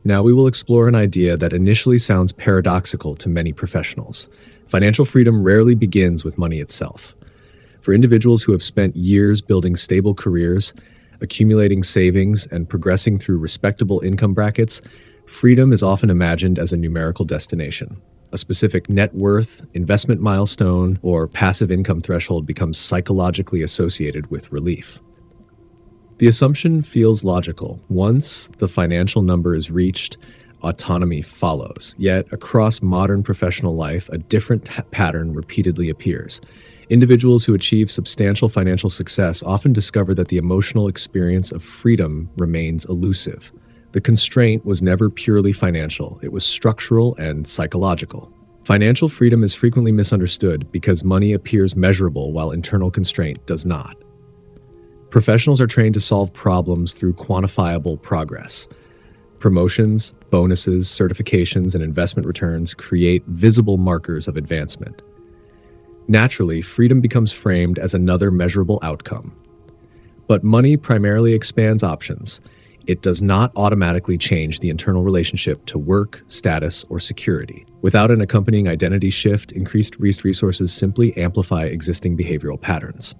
Now we will explore an idea that initially sounds paradoxical to many professionals. Financial freedom rarely begins with money itself. For individuals who have spent years building stable careers, accumulating savings, and progressing through respectable income brackets, freedom is often imagined as a numerical destination. A specific net worth, investment milestone, or passive income threshold becomes psychologically associated with relief. The assumption feels logical. Once the financial number is reached, autonomy follows. Yet, across modern professional life, a different pattern repeatedly appears. Individuals who achieve substantial financial success often discover that the emotional experience of freedom remains elusive. The constraint was never purely financial, it was structural and psychological. Financial freedom is frequently misunderstood because money appears measurable while internal constraint does not. Professionals are trained to solve problems through quantifiable progress. Promotions, bonuses, certifications, and investment returns create visible markers of advancement. Naturally, freedom becomes framed as another measurable outcome. But money primarily expands options. It does not automatically change the internal relationship to work, status, or security. Without an accompanying identity shift, increased resources simply amplify existing behavioral patterns.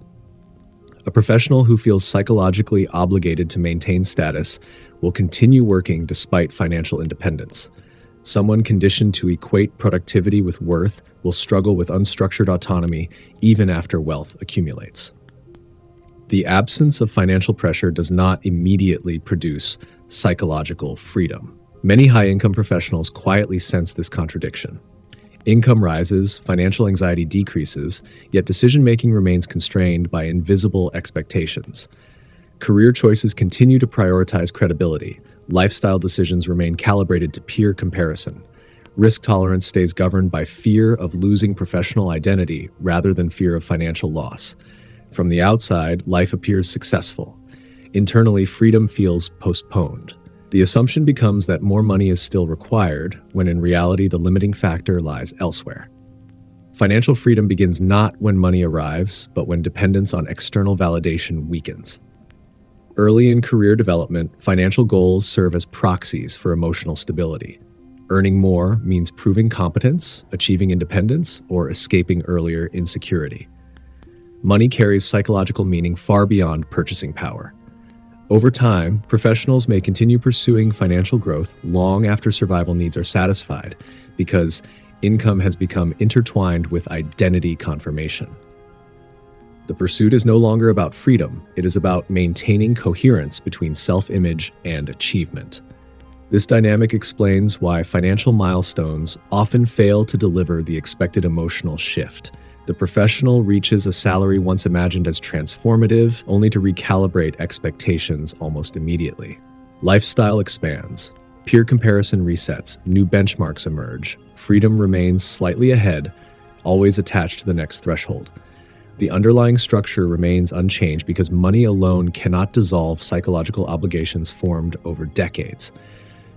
A professional who feels psychologically obligated to maintain status will continue working despite financial independence. Someone conditioned to equate productivity with worth will struggle with unstructured autonomy even after wealth accumulates. The absence of financial pressure does not immediately produce psychological freedom. Many high-income professionals quietly sense this contradiction. Income rises, financial anxiety decreases, yet decision-making remains constrained by invisible expectations. Career choices continue to prioritize credibility. Lifestyle decisions remain calibrated to peer comparison. Risk tolerance stays governed by fear of losing professional identity rather than fear of financial loss. From the outside, life appears successful. Internally, freedom feels postponed. The assumption becomes that more money is still required, when in reality the limiting factor lies elsewhere. Financial freedom begins not when money arrives, but when dependence on external validation weakens. Early in career development, financial goals serve as proxies for emotional stability. Earning more means proving competence, achieving independence, or escaping earlier insecurity. Money carries psychological meaning far beyond purchasing power. Over time, professionals may continue pursuing financial growth long after survival needs are satisfied because income has become intertwined with identity confirmation. The pursuit is no longer about freedom, it is about maintaining coherence between self-image and achievement. This dynamic explains why financial milestones often fail to deliver the expected emotional shift. The professional reaches a salary once imagined as transformative, only to recalibrate expectations almost immediately. Lifestyle expands. Peer comparison resets. New benchmarks emerge. Freedom remains slightly ahead, always attached to the next threshold. The underlying structure remains unchanged because money alone cannot dissolve psychological obligations formed over decades.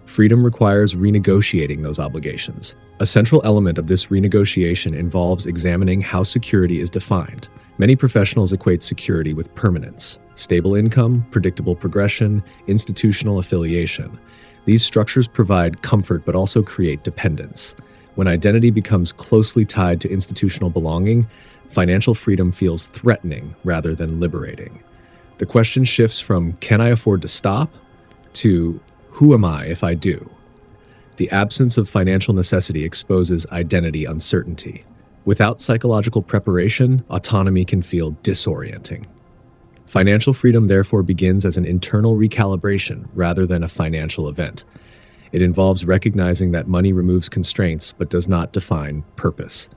Freedom requires renegotiating those obligations. A central element of this renegotiation involves examining how security is defined. Many professionals equate security with permanence, stable income, predictable progression, institutional affiliation. These structures provide comfort but also create dependence. When identity becomes closely tied to institutional belonging, financial freedom feels threatening rather than liberating. The question shifts from, can I afford to stop? To, who am I if I do? The absence of financial necessity exposes identity uncertainty. Without psychological preparation, autonomy can feel disorienting. Financial freedom therefore begins as an internal recalibration rather than a financial event. It involves recognizing that money removes constraints but does not define purpose.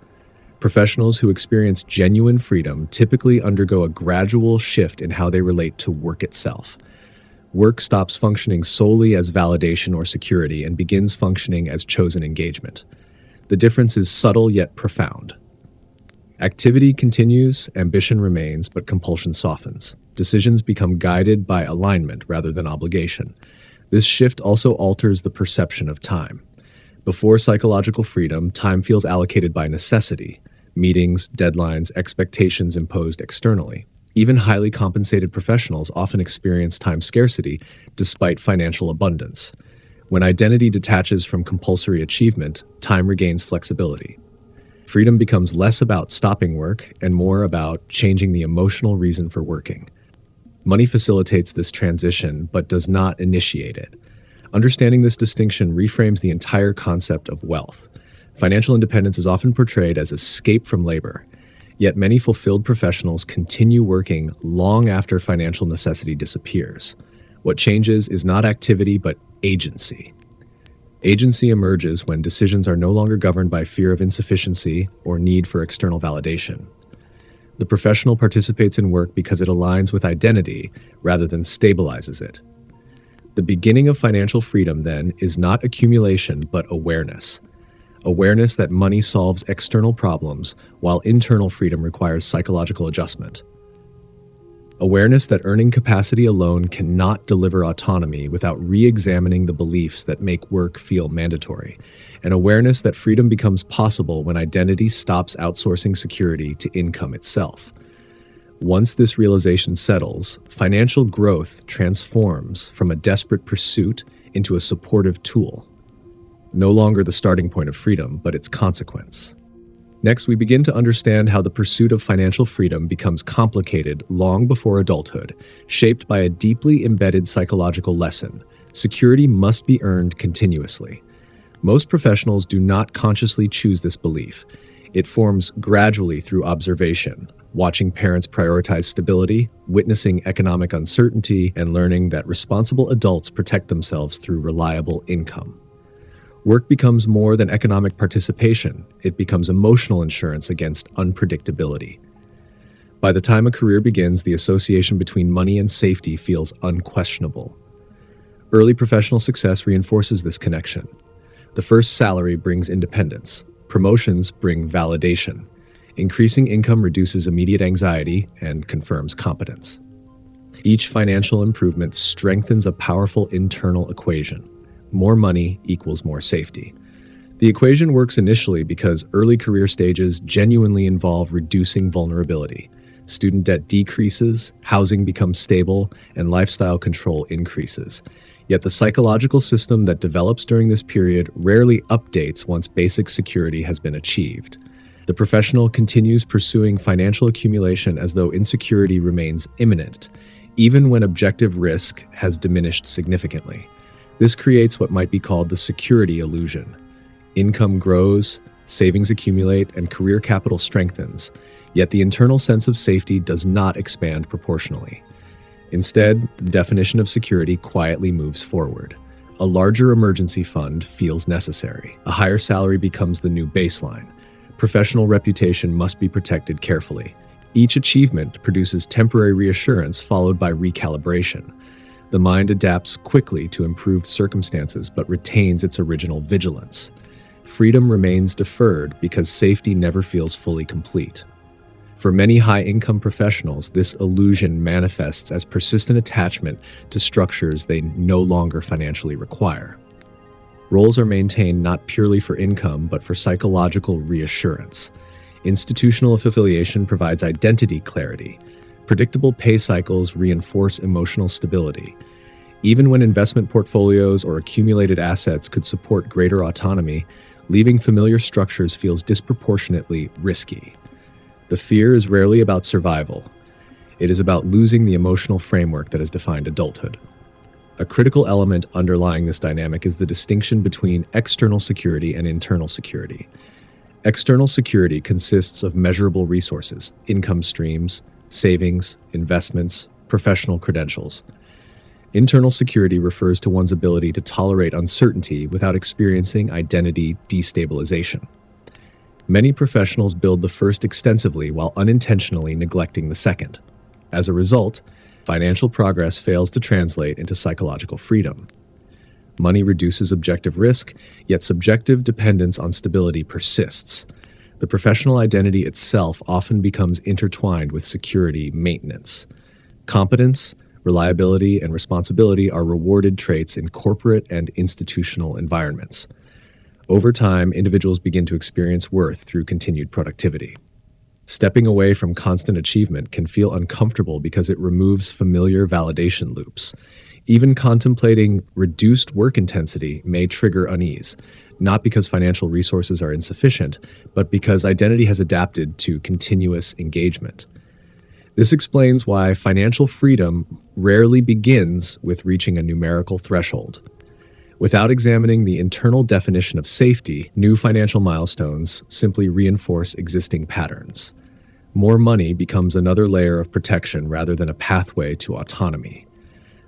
Professionals who experience genuine freedom typically undergo a gradual shift in how they relate to work itself. Work stops functioning solely as validation or security and begins functioning as chosen engagement. The difference is subtle yet profound. Activity continues, ambition remains, but compulsion softens. Decisions become guided by alignment rather than obligation. This shift also alters the perception of time. Before psychological freedom, time feels allocated by necessity. Meetings, deadlines, expectations imposed externally. Even highly compensated professionals often experience time scarcity despite financial abundance. When identity detaches from compulsory achievement, time regains flexibility. Freedom becomes less about stopping work and more about changing the emotional reason for working. Money facilitates this transition but does not initiate it. Understanding this distinction reframes the entire concept of wealth. Financial independence is often portrayed as escape from labor, yet many fulfilled professionals continue working long after financial necessity disappears. What changes is not activity but agency. Agency emerges when decisions are no longer governed by fear of insufficiency or need for external validation. The professional participates in work because it aligns with identity rather than stabilizes it. The beginning of financial freedom, then, is not accumulation but awareness. Awareness that money solves external problems while internal freedom requires psychological adjustment. Awareness that earning capacity alone cannot deliver autonomy without re-examining the beliefs that make work feel mandatory. An awareness that freedom becomes possible when identity stops outsourcing security to income itself. Once this realization settles, financial growth transforms from a desperate pursuit into a supportive tool. No longer the starting point of freedom, but its consequence. Next, we begin to understand how the pursuit of financial freedom becomes complicated long before adulthood, shaped by a deeply embedded psychological lesson. Security must be earned continuously. Most professionals do not consciously choose this belief. It forms gradually through observation, watching parents prioritize stability, witnessing economic uncertainty, and learning that responsible adults protect themselves through reliable income. Work becomes more than economic participation. It becomes emotional insurance against unpredictability. By the time a career begins, the association between money and safety feels unquestionable. Early professional success reinforces this connection. The first salary brings independence. Promotions bring validation. Increasing income reduces immediate anxiety and confirms competence. Each financial improvement strengthens a powerful internal equation. More money equals more safety. The equation works initially because early career stages genuinely involve reducing vulnerability. Student debt decreases, housing becomes stable, and lifestyle control increases. Yet the psychological system that develops during this period rarely updates once basic security has been achieved. The professional continues pursuing financial accumulation as though insecurity remains imminent, even when objective risk has diminished significantly. This creates what might be called the security illusion. Income grows, savings accumulate, and career capital strengthens, yet the internal sense of safety does not expand proportionally. Instead, the definition of security quietly moves forward. A larger emergency fund feels necessary. A higher salary becomes the new baseline. Professional reputation must be protected carefully. Each achievement produces temporary reassurance followed by recalibration. The mind adapts quickly to improved circumstances but retains its original vigilance. Freedom remains deferred because safety never feels fully complete. For many high-income professionals, this illusion manifests as persistent attachment to structures they no longer financially require. Roles are maintained not purely for income but for psychological reassurance. Institutional affiliation provides identity clarity. Predictable pay cycles reinforce emotional stability. Even when investment portfolios or accumulated assets could support greater autonomy, leaving familiar structures feels disproportionately risky. The fear is rarely about survival. It is about losing the emotional framework that has defined adulthood. A critical element underlying this dynamic is the distinction between external security and internal security. External security consists of measurable resources, income streams, savings, investments, professional credentials. Internal security refers to one's ability to tolerate uncertainty without experiencing identity destabilization. Many professionals build the first extensively while unintentionally neglecting the second. As a result, financial progress fails to translate into psychological freedom. Money reduces objective risk, yet subjective dependence on stability persists. The professional identity itself often becomes intertwined with security maintenance. Competence, reliability, and responsibility are rewarded traits in corporate and institutional environments. Over time, individuals begin to experience worth through continued productivity. Stepping away from constant achievement can feel uncomfortable because it removes familiar validation loops. Even contemplating reduced work intensity may trigger unease, not because financial resources are insufficient, but because identity has adapted to continuous engagement. This explains why financial freedom rarely begins with reaching a numerical threshold. Without examining the internal definition of safety, new financial milestones simply reinforce existing patterns. More money becomes another layer of protection rather than a pathway to autonomy.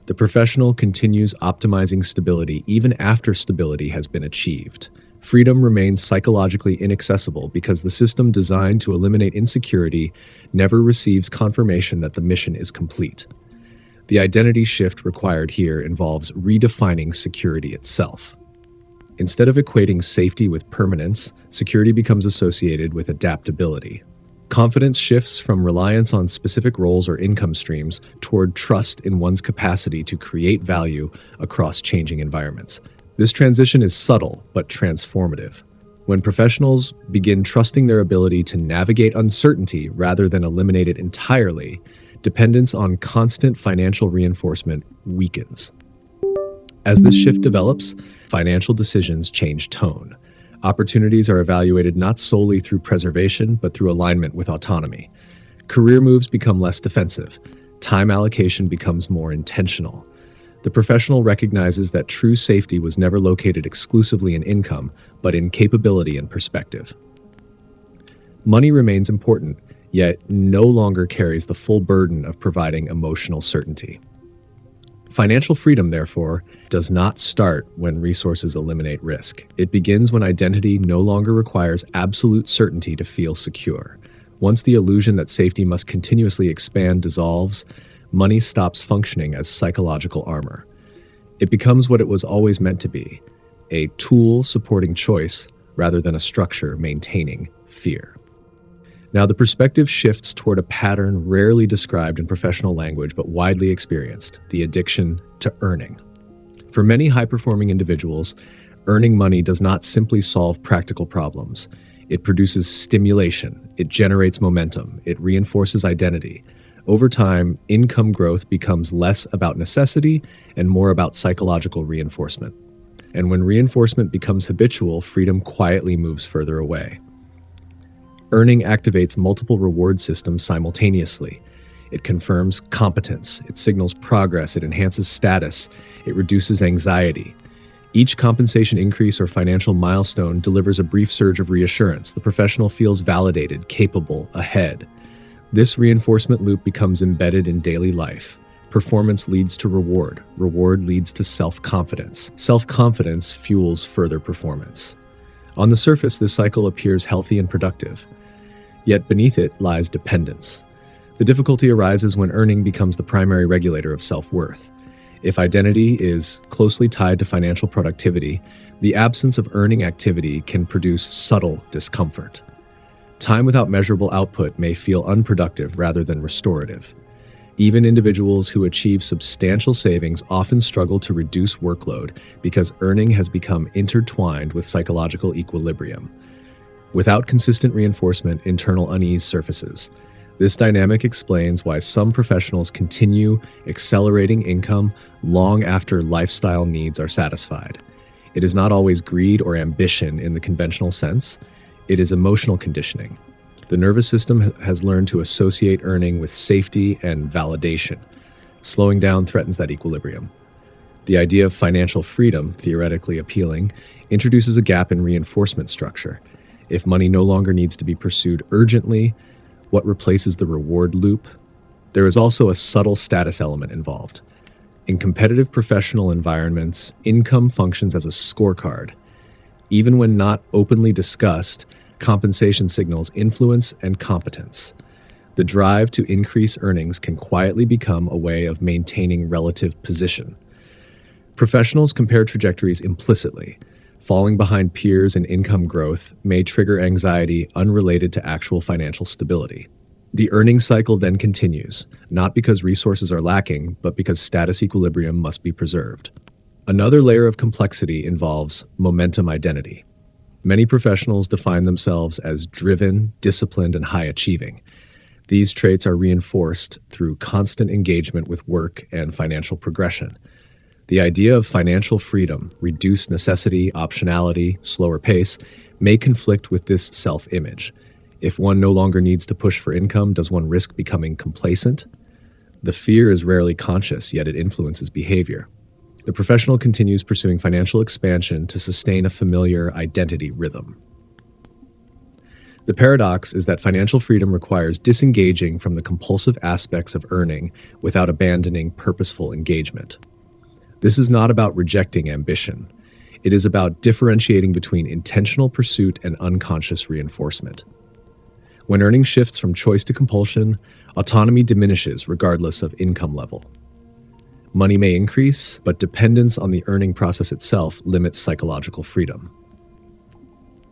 The professional continues optimizing stability even after stability has been achieved. Freedom remains psychologically inaccessible because the system designed to eliminate insecurity never receives confirmation that the mission is complete. The identity shift required here involves redefining security itself. Instead of equating safety with permanence, security becomes associated with adaptability. Confidence shifts from reliance on specific roles or income streams toward trust in one's capacity to create value across changing environments. This transition is subtle but transformative. When professionals begin trusting their ability to navigate uncertainty rather than eliminate it entirely, dependence on constant financial reinforcement weakens. As this shift develops, financial decisions change tone. Opportunities are evaluated not solely through preservation, but through alignment with autonomy. Career moves become less defensive. Time allocation becomes more intentional. The professional recognizes that true safety was never located exclusively in income, but in capability and perspective. Money remains important, yet no longer carries the full burden of providing emotional certainty. Financial freedom, therefore, does not start when resources eliminate risk. It begins when identity no longer requires absolute certainty to feel secure. Once the illusion that safety must continuously expand dissolves, money stops functioning as psychological armor. It becomes what it was always meant to be, a tool supporting choice rather than a structure maintaining fear. Now, the perspective shifts toward a pattern rarely described in professional language but widely experienced: the addiction to earning. For many high-performing individuals, earning money does not simply solve practical problems. It produces stimulation, it generates momentum, it reinforces identity. Over time, income growth becomes less about necessity and more about psychological reinforcement. And when reinforcement becomes habitual, freedom quietly moves further away. Earning activates multiple reward systems simultaneously. It confirms competence, it signals progress, it enhances status, it reduces anxiety. Each compensation increase or financial milestone delivers a brief surge of reassurance. The professional feels validated, capable, ahead. This reinforcement loop becomes embedded in daily life. Performance leads to reward. Reward leads to self-confidence. Self-confidence fuels further performance. On the surface, this cycle appears healthy and productive. Yet beneath it lies dependence. The difficulty arises when earning becomes the primary regulator of self-worth. If identity is closely tied to financial productivity, the absence of earning activity can produce subtle discomfort. Time without measurable output may feel unproductive rather than restorative. Even individuals who achieve substantial savings often struggle to reduce workload because earning has become intertwined with psychological equilibrium. Without consistent reinforcement, internal unease surfaces. This dynamic explains why some professionals continue accelerating income long after lifestyle needs are satisfied. It is not always greed or ambition in the conventional sense. It is emotional conditioning. The nervous system has learned to associate earning with safety and validation. Slowing down threatens that equilibrium. The idea of financial freedom, theoretically appealing, introduces a gap in reinforcement structure. If money no longer needs to be pursued urgently, what replaces the reward loop? There is also a subtle status element involved. In competitive professional environments, income functions as a scorecard. Even when not openly discussed, compensation signals influence and competence. The drive to increase earnings can quietly become a way of maintaining relative position. Professionals compare trajectories implicitly. Falling behind peers in income growth may trigger anxiety unrelated to actual financial stability. The earnings cycle then continues, not because resources are lacking, but because status equilibrium must be preserved. Another layer of complexity involves momentum identity. Many professionals define themselves as driven, disciplined, and high-achieving. These traits are reinforced through constant engagement with work and financial progression. The idea of financial freedom, reduced necessity, optionality, slower pace, may conflict with this self-image. If one no longer needs to push for income, does one risk becoming complacent? The fear is rarely conscious, yet it influences behavior. The professional continues pursuing financial expansion to sustain a familiar identity rhythm. The paradox is that financial freedom requires disengaging from the compulsive aspects of earning without abandoning purposeful engagement. This is not about rejecting ambition. It is about differentiating between intentional pursuit and unconscious reinforcement. When earning shifts from choice to compulsion, autonomy diminishes regardless of income level. Money may increase, but dependence on the earning process itself limits psychological freedom.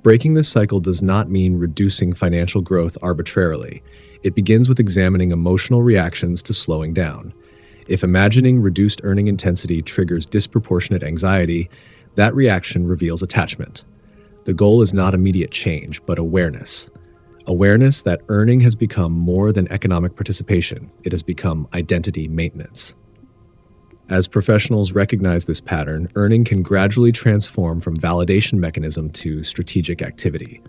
Breaking this cycle does not mean reducing financial growth arbitrarily. It begins with examining emotional reactions to slowing down. If imagining reduced earning intensity triggers disproportionate anxiety, that reaction reveals attachment. The goal is not immediate change, but awareness. Awareness that earning has become more than economic participation. It has become identity maintenance. As professionals recognize this pattern, earning can gradually transform from validation mechanism to strategic activity.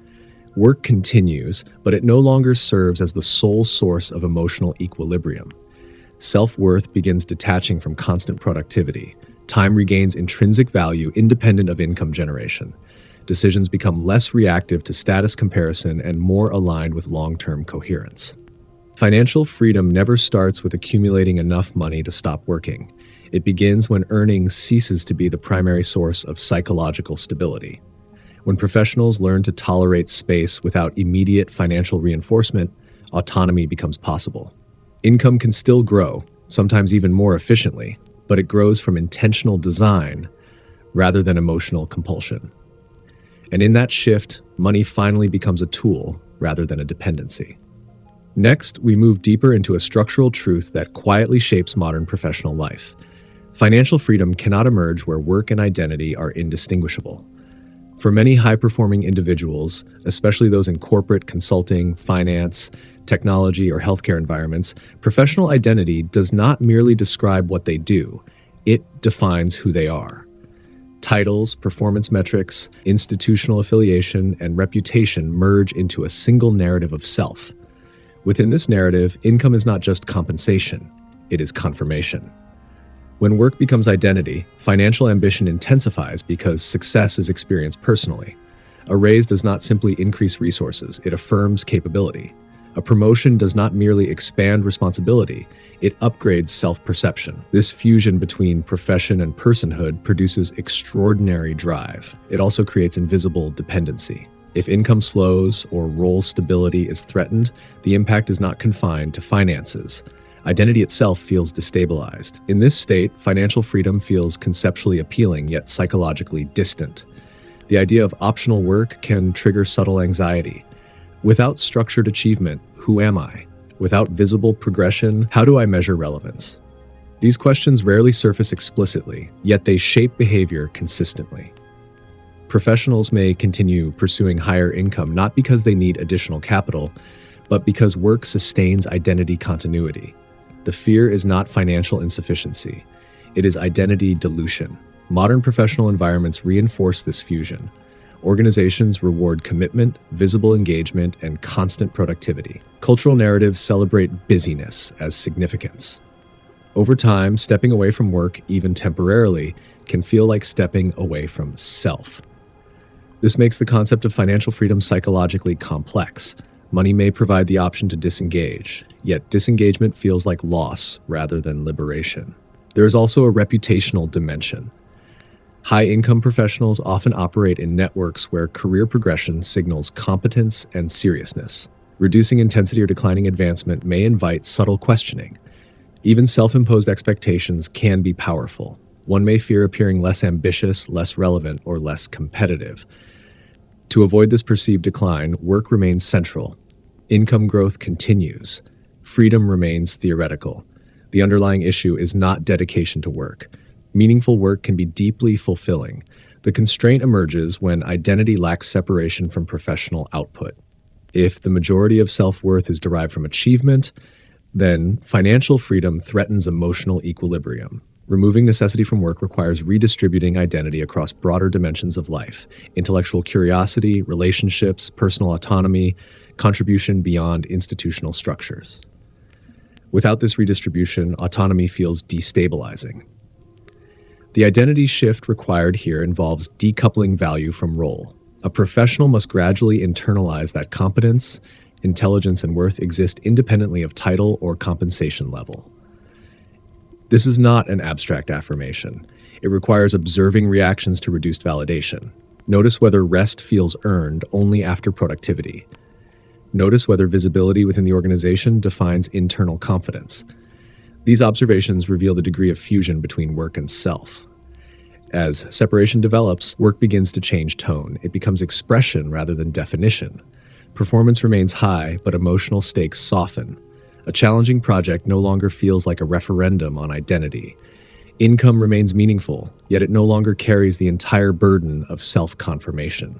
Work continues, but it no longer serves as the sole source of emotional equilibrium. Self-worth begins detaching from constant productivity. Time regains intrinsic value independent of income generation. Decisions become less reactive to status comparison and more aligned with long-term coherence. Financial freedom never starts with accumulating enough money to stop working. It begins when earning ceases to be the primary source of psychological stability. When professionals learn to tolerate space without immediate financial reinforcement, autonomy becomes possible. Income can still grow, sometimes even more efficiently, but it grows from intentional design rather than emotional compulsion. And in that shift, money finally becomes a tool rather than a dependency. Next, we move deeper into a structural truth that quietly shapes modern professional life. Financial freedom cannot emerge where work and identity are indistinguishable. For many high-performing individuals, especially those in corporate, consulting, finance, technology, or healthcare environments, professional identity does not merely describe what they do, it defines who they are. Titles, performance metrics, institutional affiliation, and reputation merge into a single narrative of self. Within this narrative, income is not just compensation, it is confirmation. When work becomes identity, financial ambition intensifies because success is experienced personally. A raise does not simply increase resources, it affirms capability. A promotion does not merely expand responsibility, it upgrades self-perception. This fusion between profession and personhood produces extraordinary drive. It also creates invisible dependency. If income slows or role stability is threatened, the impact is not confined to finances. Identity itself feels destabilized. In this state, financial freedom feels conceptually appealing yet psychologically distant. The idea of optional work can trigger subtle anxiety. Without structured achievement, who am I? Without visible progression, how do I measure relevance? These questions rarely surface explicitly, yet they shape behavior consistently. Professionals may continue pursuing higher income not because they need additional capital, but because work sustains identity continuity. The fear is not financial insufficiency. It is identity dilution. Modern professional environments reinforce this fusion. Organizations reward commitment, visible engagement, and constant productivity. Cultural narratives celebrate busyness as significance. Over time, stepping away from work, even temporarily, can feel like stepping away from self. This makes the concept of financial freedom psychologically complex. Money may provide the option to disengage, yet disengagement feels like loss rather than liberation. There is also a reputational dimension. High-income professionals often operate in networks where career progression signals competence and seriousness. Reducing intensity or declining advancement may invite subtle questioning. Even self-imposed expectations can be powerful. One may fear appearing less ambitious, less relevant, or less competitive. To avoid this perceived decline, work remains central. Income growth continues. Freedom remains theoretical. The underlying issue is not dedication to work. Meaningful work can be deeply fulfilling. The constraint emerges when identity lacks separation from professional output. If the majority of self-worth is derived from achievement, then financial freedom threatens emotional equilibrium. Removing necessity from work requires redistributing identity across broader dimensions of life: intellectual curiosity, relationships, personal autonomy, contribution beyond institutional structures. Without this redistribution, autonomy feels destabilizing. The identity shift required here involves decoupling value from role. A professional must gradually internalize that competence, intelligence, and worth exist independently of title or compensation level. This is not an abstract affirmation. It requires observing reactions to reduced validation. Notice whether rest feels earned only after productivity. Notice whether visibility within the organization defines internal confidence. These observations reveal the degree of fusion between work and self. As separation develops, work begins to change tone. It becomes expression rather than definition. Performance remains high, but emotional stakes soften. A challenging project no longer feels like a referendum on identity. Income remains meaningful, yet it no longer carries the entire burden of self-confirmation.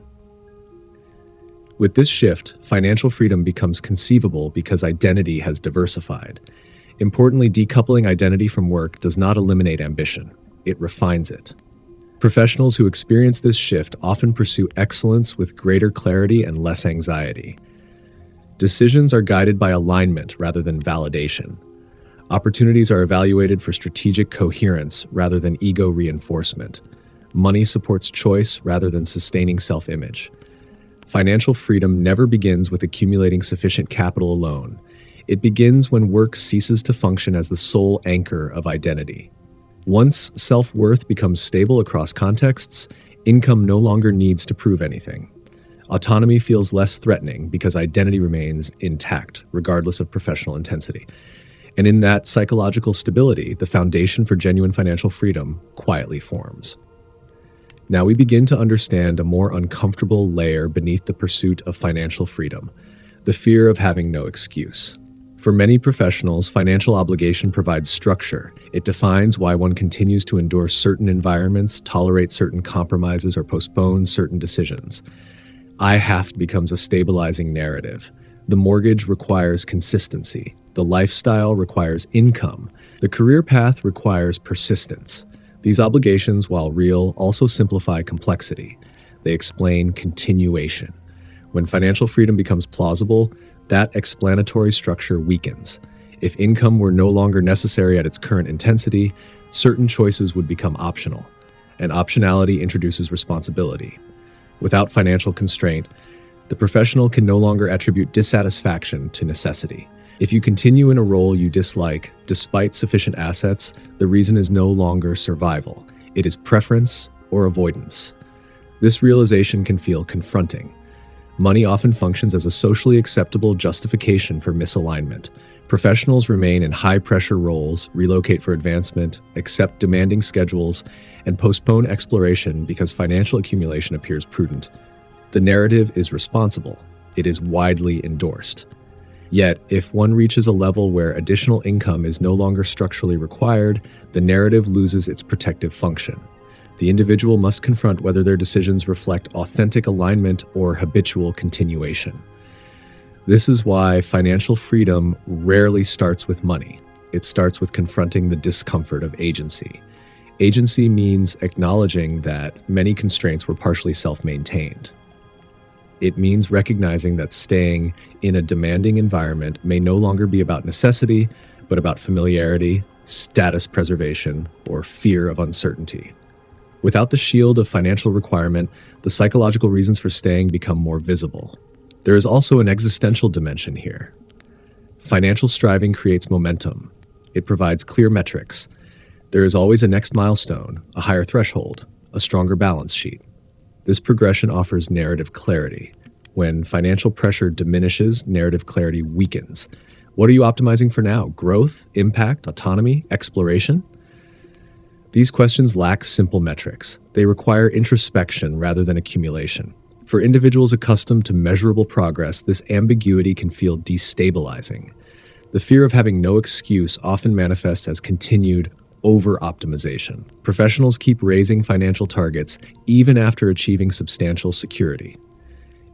With this shift, financial freedom becomes conceivable because identity has diversified. Importantly, decoupling identity from work does not eliminate ambition. It refines it. Professionals who experience this shift often pursue excellence with greater clarity and less anxiety. Decisions are guided by alignment rather than validation. Opportunities are evaluated for strategic coherence rather than ego reinforcement. Money supports choice rather than sustaining self-image. Financial freedom never begins with accumulating sufficient capital alone. It begins when work ceases to function as the sole anchor of identity. Once self-worth becomes stable across contexts, income no longer needs to prove anything. Autonomy feels less threatening because identity remains intact, regardless of professional intensity. And in that psychological stability, the foundation for genuine financial freedom quietly forms. Now we begin to understand a more uncomfortable layer beneath the pursuit of financial freedom: the fear of having no excuse. For many professionals, financial obligation provides structure. It defines why one continues to endure certain environments, tolerate certain compromises, or postpone certain decisions. I have becomes a stabilizing narrative. The mortgage requires consistency. The lifestyle requires income. The career path requires persistence. These obligations, while real, also simplify complexity. They explain continuation. When financial freedom becomes plausible, that explanatory structure weakens. If income were no longer necessary at its current intensity, certain choices would become optional. And optionality introduces responsibility. Without financial constraint, the professional can no longer attribute dissatisfaction to necessity. If you continue in a role you dislike, despite sufficient assets, the reason is no longer survival. It is preference or avoidance. This realization can feel confronting. Money often functions as a socially acceptable justification for misalignment. Professionals remain in high-pressure roles, relocate for advancement, accept demanding schedules, and postpone exploration because financial accumulation appears prudent. The narrative is responsible. It is widely endorsed. Yet, if one reaches a level where additional income is no longer structurally required, the narrative loses its protective function. The individual must confront whether their decisions reflect authentic alignment or habitual continuation. This is why financial freedom rarely starts with money. It starts with confronting the discomfort of agency. Agency means acknowledging that many constraints were partially self-maintained. It means recognizing that staying in a demanding environment may no longer be about necessity, but about familiarity, status preservation, or fear of uncertainty. Without the shield of financial requirement, the psychological reasons for staying become more visible. There is also an existential dimension here. Financial striving creates momentum. It provides clear metrics. There is always a next milestone, a higher threshold, a stronger balance sheet. This progression offers narrative clarity. When financial pressure diminishes, narrative clarity weakens. What are you optimizing for now? Growth, impact, autonomy, exploration? These questions lack simple metrics. They require introspection rather than accumulation. For individuals accustomed to measurable progress, this ambiguity can feel destabilizing. The fear of having no excuse often manifests as continued over-optimization. Professionals keep raising financial targets even after achieving substantial security.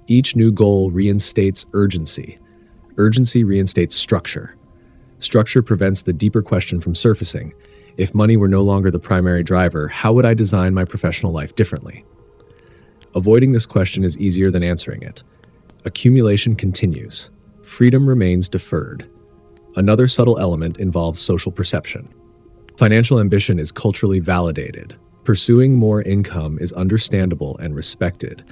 Each new goal reinstates urgency. Urgency reinstates structure. Structure prevents the deeper question from surfacing. If money were no longer the primary driver, how would I design my professional life differently? Avoiding this question is easier than answering it. Accumulation continues. Freedom remains deferred. Another subtle element involves social perception. Financial ambition is culturally validated. Pursuing more income is understandable and respected.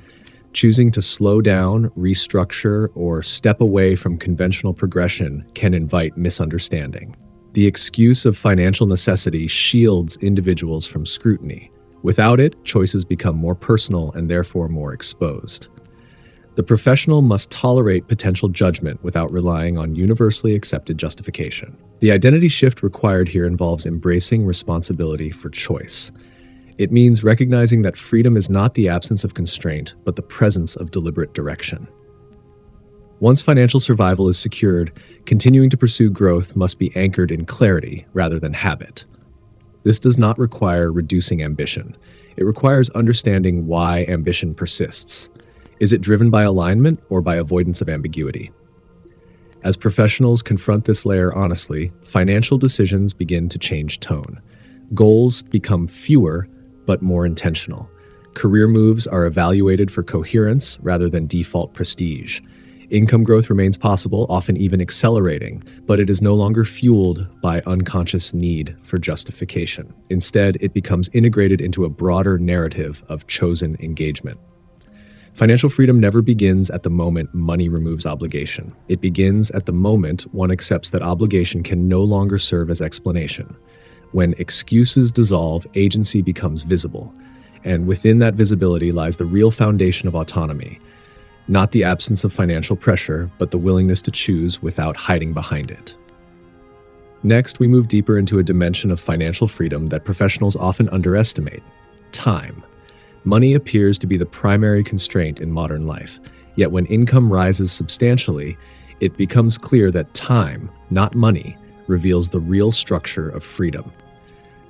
Choosing to slow down, restructure, or step away from conventional progression can invite misunderstanding. The excuse of financial necessity shields individuals from scrutiny. Without it, choices become more personal and therefore more exposed. The professional must tolerate potential judgment without relying on universally accepted justification. The identity shift required here involves embracing responsibility for choice. It means recognizing that freedom is not the absence of constraint, but the presence of deliberate direction. Once financial survival is secured, continuing to pursue growth must be anchored in clarity rather than habit. This does not require reducing ambition. It requires understanding why ambition persists. Is it driven by alignment or by avoidance of ambiguity? As professionals confront this layer honestly, financial decisions begin to change tone. Goals become fewer but more intentional. Career moves are evaluated for coherence rather than default prestige. Income growth remains possible, often even accelerating, but it is no longer fueled by unconscious need for justification. Instead, it becomes integrated into a broader narrative of chosen engagement. Financial freedom never begins at the moment money removes obligation. It begins at the moment one accepts that obligation can no longer serve as explanation. When excuses dissolve, agency becomes visible, and within that visibility lies the real foundation of autonomy. Not the absence of financial pressure, but the willingness to choose without hiding behind it. Next, we move deeper into a dimension of financial freedom that professionals often underestimate: time. Money appears to be the primary constraint in modern life, yet when income rises substantially, it becomes clear that time, not money, reveals the real structure of freedom.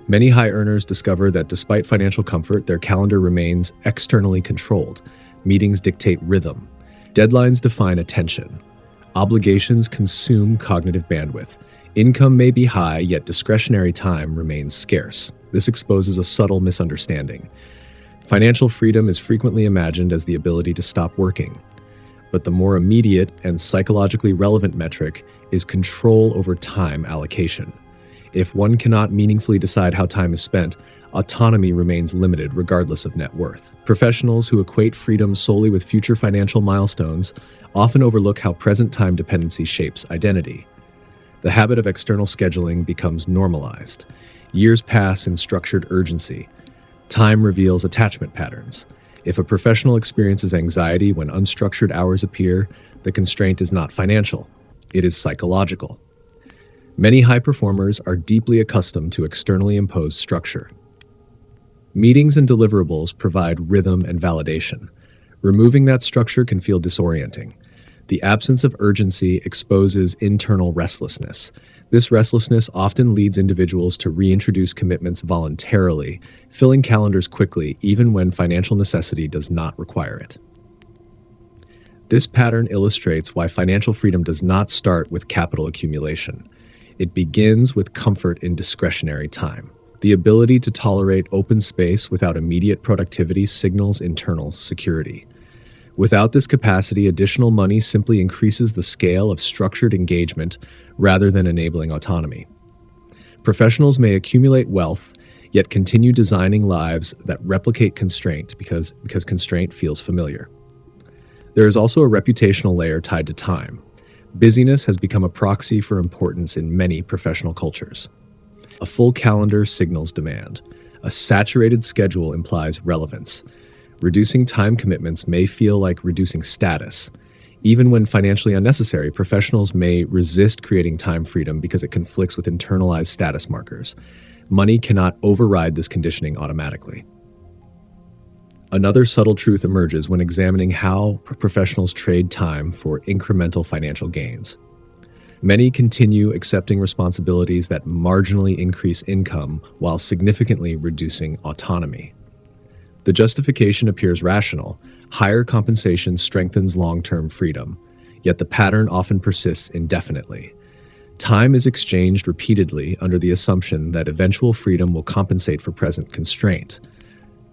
Many high earners discover that despite financial comfort, their calendar remains externally controlled. Meetings dictate rhythm. Deadlines define attention. Obligations consume cognitive bandwidth. Income may be high, yet discretionary time remains scarce. This exposes a subtle misunderstanding. Financial freedom is frequently imagined as the ability to stop working. But the more immediate and psychologically relevant metric is control over time allocation. If one cannot meaningfully decide how time is spent, autonomy remains limited regardless of net worth. Professionals who equate freedom solely with future financial milestones often overlook how present time dependency shapes identity. The habit of external scheduling becomes normalized. Years pass in structured urgency. Time reveals attachment patterns. If a professional experiences anxiety when unstructured hours appear, the constraint is not financial. It is psychological. Many high performers are deeply accustomed to externally imposed structure. Meetings and deliverables provide rhythm and validation. Removing that structure can feel disorienting. The absence of urgency exposes internal restlessness. This restlessness often leads individuals to reintroduce commitments voluntarily, filling calendars quickly even when financial necessity does not require it. This pattern illustrates why financial freedom does not start with capital accumulation. It begins with comfort in discretionary time. The ability to tolerate open space without immediate productivity signals internal security. Without this capacity, additional money simply increases the scale of structured engagement rather than enabling autonomy. Professionals may accumulate wealth, yet continue designing lives that replicate constraint because constraint feels familiar. There is also a reputational layer tied to time. Busyness has become a proxy for importance in many professional cultures. A full calendar signals demand. A saturated schedule implies relevance. Reducing time commitments may feel like reducing status. Even when financially unnecessary, professionals may resist creating time freedom because it conflicts with internalized status markers. Money cannot override this conditioning automatically. Another subtle truth emerges when examining how professionals trade time for incremental financial gains. Many continue accepting responsibilities that marginally increase income while significantly reducing autonomy. The justification appears rational. Higher compensation strengthens long-term freedom, yet the pattern often persists indefinitely. Time is exchanged repeatedly under the assumption that eventual freedom will compensate for present constraint.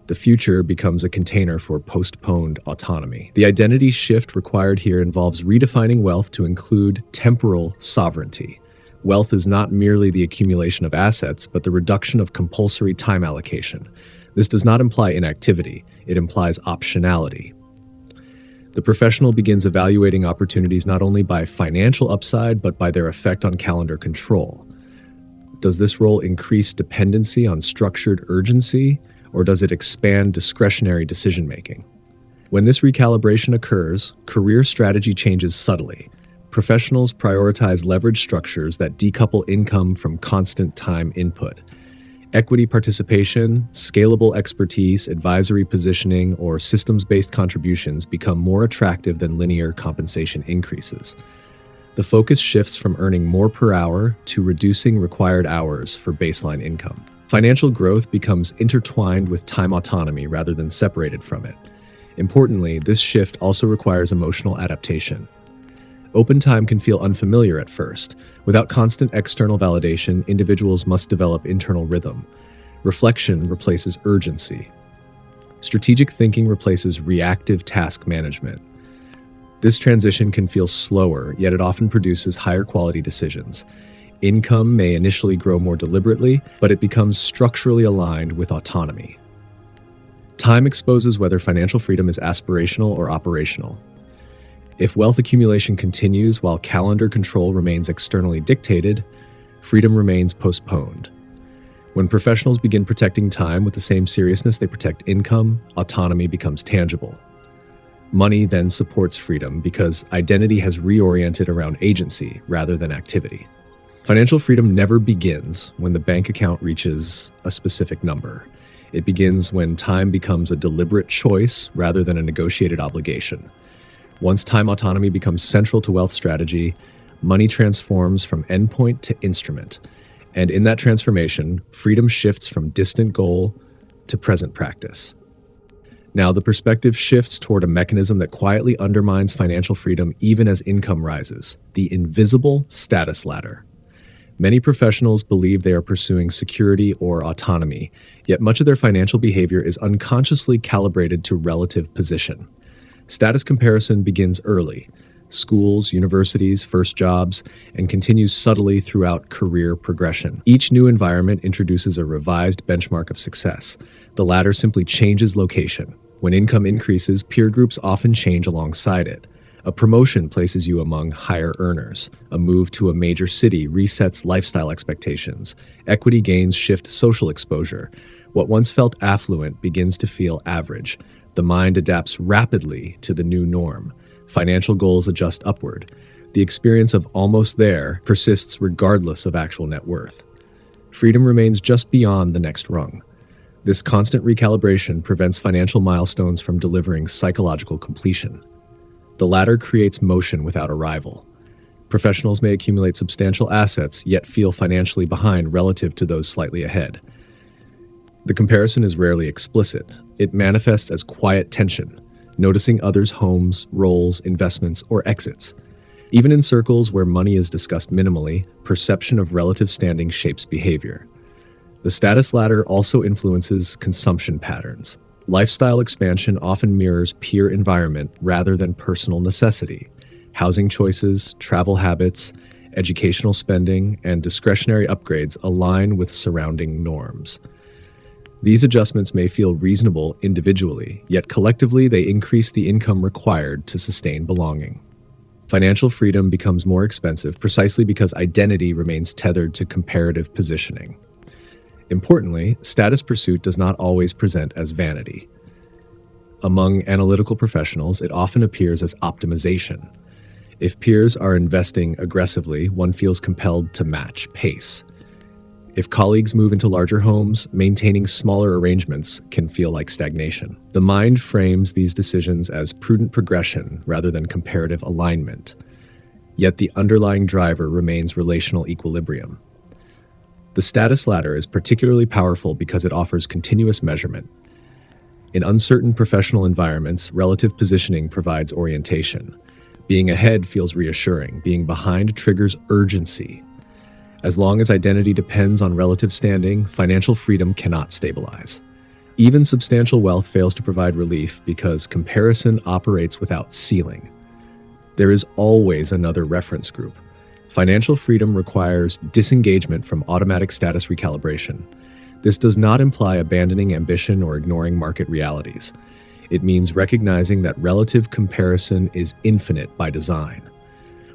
The future becomes a container for postponed autonomy. The identity shift required here involves redefining wealth to include temporal sovereignty. Wealth is not merely the accumulation of assets, but the reduction of compulsory time allocation. This does not imply inactivity, it implies optionality. The professional begins evaluating opportunities not only by financial upside, but by their effect on calendar control. Does this role increase dependency on structured urgency, or does it expand discretionary decision-making? When this recalibration occurs, career strategy changes subtly. Professionals prioritize leverage structures that decouple income from constant time input. Equity participation, scalable expertise, advisory positioning, or systems-based contributions become more attractive than linear compensation increases. The focus shifts from earning more per hour to reducing required hours for baseline income. Financial growth becomes intertwined with time autonomy rather than separated from it. Importantly, this shift also requires emotional adaptation. Open time can feel unfamiliar at first. Without constant external validation, individuals must develop internal rhythm. Reflection replaces urgency. Strategic thinking replaces reactive task management. This transition can feel slower, yet it often produces higher quality decisions. Income may initially grow more deliberately, but it becomes structurally aligned with autonomy. Time exposes whether financial freedom is aspirational or operational. If wealth accumulation continues while calendar control remains externally dictated, freedom remains postponed. When professionals begin protecting time with the same seriousness they protect income, autonomy becomes tangible. Money then supports freedom because identity has reoriented around agency rather than activity. Financial freedom never begins when the bank account reaches a specific number. It begins when time becomes a deliberate choice rather than a negotiated obligation. Once time autonomy becomes central to wealth strategy, money transforms from endpoint to instrument. And in that transformation, freedom shifts from distant goal to present practice. Now, the perspective shifts toward a mechanism that quietly undermines financial freedom even as income rises: the invisible status ladder. Many professionals believe they are pursuing security or autonomy, yet much of their financial behavior is unconsciously calibrated to relative position. Status comparison begins early: schools, universities, first jobs, and continues subtly throughout career progression. Each new environment introduces a revised benchmark of success. The ladder simply changes location. When income increases, peer groups often change alongside it. A promotion places you among higher earners. A move to a major city resets lifestyle expectations. Equity gains shift social exposure. What once felt affluent begins to feel average. The mind adapts rapidly to the new norm. Financial goals adjust upward. The experience of almost there persists regardless of actual net worth. Freedom remains just beyond the next rung. This constant recalibration prevents financial milestones from delivering psychological completion. The ladder creates motion without arrival. Professionals may accumulate substantial assets, yet feel financially behind relative to those slightly ahead. The comparison is rarely explicit. It manifests as quiet tension, noticing others' homes, roles, investments, or exits. Even in circles where money is discussed minimally, perception of relative standing shapes behavior. The status ladder also influences consumption patterns. Lifestyle expansion often mirrors peer environment rather than personal necessity. Housing choices, travel habits, educational spending, and discretionary upgrades align with surrounding norms. These adjustments may feel reasonable individually, yet collectively they increase the income required to sustain belonging. Financial freedom becomes more expensive precisely because identity remains tethered to comparative positioning. Importantly, status pursuit does not always present as vanity. Among analytical professionals, it often appears as optimization. If peers are investing aggressively, one feels compelled to match pace. If colleagues move into larger homes, maintaining smaller arrangements can feel like stagnation. The mind frames these decisions as prudent progression rather than comparative alignment. Yet the underlying driver remains relational equilibrium. The status ladder is particularly powerful because it offers continuous measurement. In uncertain professional environments, relative positioning provides orientation. Being ahead feels reassuring. Being behind triggers urgency. As long as identity depends on relative standing, financial freedom cannot stabilize. Even substantial wealth fails to provide relief because comparison operates without ceiling. There is always another reference group. Financial freedom requires disengagement from automatic status recalibration. This does not imply abandoning ambition or ignoring market realities. It means recognizing that relative comparison is infinite by design.